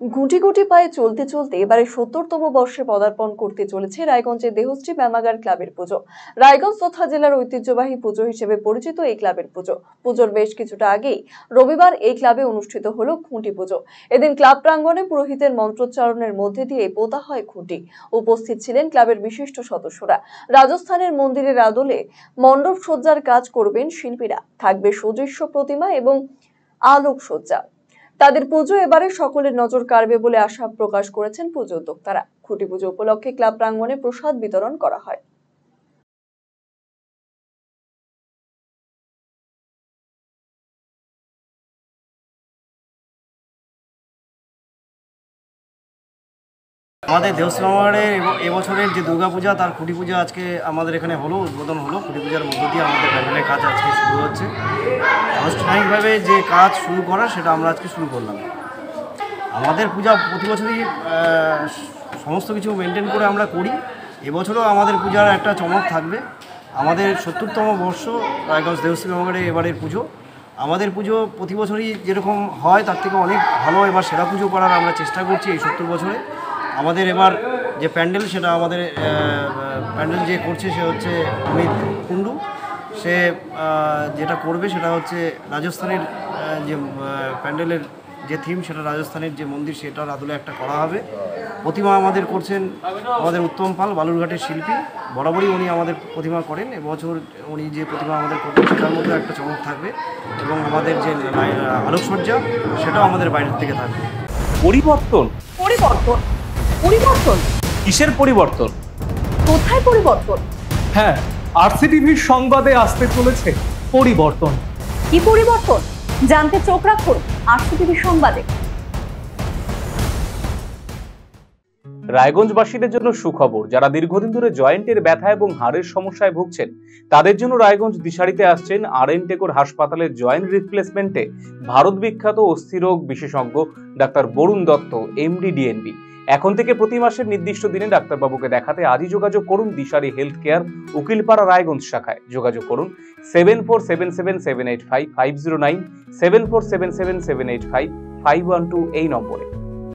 গুটি গুটি পায়ে চলতে চলতে এবারে ৭০তম বর্ষে পদার্পণ করতে চলেছে রায়গঞ্জের দেহশ্রী ব্যায়ামাগার ক্লাবের পুজো। রায়গঞ্জ তথা জেলার ঐতিহ্যবাহী পুজো হিসেবে পরিচিত এই ক্লাবের পুজো। পুজোর বেশ কিছুটা আগেই রবিবার এই ক্লাবে অনুষ্ঠিত হলো খুঁটি পুজো। এদিন ক্লাব প্রাঙ্গণে পুরোহিতের মন্ত্রোচ্চারণের মধ্যে দিয়ে পোতা হয় খুঁটি। উপস্থিত ছিলেন ক্লাবের বিশিষ্ট সদস্যরা। রাজস্থানের মন্দিরের আদলে মণ্ডপ সজ্জার কাজ করবেন শিল্পীরা। থাকবে সুদৃশ্য প্রতিমা এবং আলোকসজ্জা। তাদের পুজো এবারে সকলের নজর কাড়বে বলে আশা প্রকাশ করেছেন পুজো উদ্যোক্তারা। খুঁটি পুজো উপলক্ষে ক্লাব প্রাঙ্গণে প্রসাদ বিতরণ করা হয়। আমাদের দেহশ্রী ব্যায়ামাগারের এবছরের যে দুর্গাপূজা তার খুঁটি পূজা আজকে আমাদের এখানে হলো, উদ্বোধন হলো। খুঁটি পূজার মধ্য দিয়ে আমাদের প্যান্ডেলের কাজ আজকে শুরু হচ্ছে। আনুষ্ঠানিকভাবে যে কাজ শুরু করা সেটা আমরা আজকে শুরু করলাম। আমাদের পূজা প্রতি বছরই সমস্ত কিছু মেনটেন করে আমরা করি। এবছরও আমাদের পূজার একটা চমক থাকবে। আমাদের ৭০তম বর্ষ রায়গঞ্জ দেহশ্রী ব্যায়ামাগারের এবারের পুজো। আমাদের পুজো প্রতি বছরই যেরকম হয় তার থেকে অনেক ভালো এবার সেরা পুজো করার আমরা চেষ্টা করছি এই ৭০ বছরে। আমাদের এবার যে প্যান্ডেল সেটা আমাদের প্যান্ডেল যে করছে সে হচ্ছে অমিত কুণ্ডু। সে যেটা করবে সেটা হচ্ছে রাজস্থানের যে প্যান্ডেলের যে থিম সেটা রাজস্থানের যে মন্দির সেটার আদলে একটা করা হবে। প্রতিমা আমাদের করছেন আমাদের উত্তম পাল, বালুরঘাটের শিল্পী। বরাবরই উনি আমাদের প্রতিমা করেন। এবছর উনি যে প্রতিমা আমাদের করবেন সেটার মধ্যে একটা চমক থাকবে এবং আমাদের যে আলোকসজ্জা সেটাও আমাদের বাইরের থেকে থাকবে। পরিবর্তন পরিবর্তন পরিবর্তন কিসের পরিবর্তন? কোথায় পরিবর্তন? হ্যাঁ, আরসিটিভির সংবাদে আসতে চলেছে পরিবর্তন। কি পরিবর্তন জানতে চোখ রাখুন আরসিটিভি সংবাদে। রায়গঞ্জবাসীদের জন্য সুখবর। যারা দীর্ঘদিন ধরে জয়েন্টের ব্যথা এবং হাড়ের সমস্যায় ভুগছেন তাদের জন্য রায়গঞ্জ দিশারিতে আসছেন আর.এন. টেগোর হাসপাতালের জয়েন্ট রিপ্লেসমেন্টে ভারত বিখ্যাত অস্থিরোগ বিশেষজ্ঞ doctor Barun Dutta, MD, DNB. এখন থেকে প্রতি মাসের নির্দিষ্ট দিনে ডাক্তারবাবুকে দেখাতে আজই যোগাযোগ করুন দিশারি হেলথ কেয়ার, উকিলপাড়া, রায়গঞ্জ শাখায়। যোগাযোগ করুন 7477785509, 7477785512 এই নম্বরে।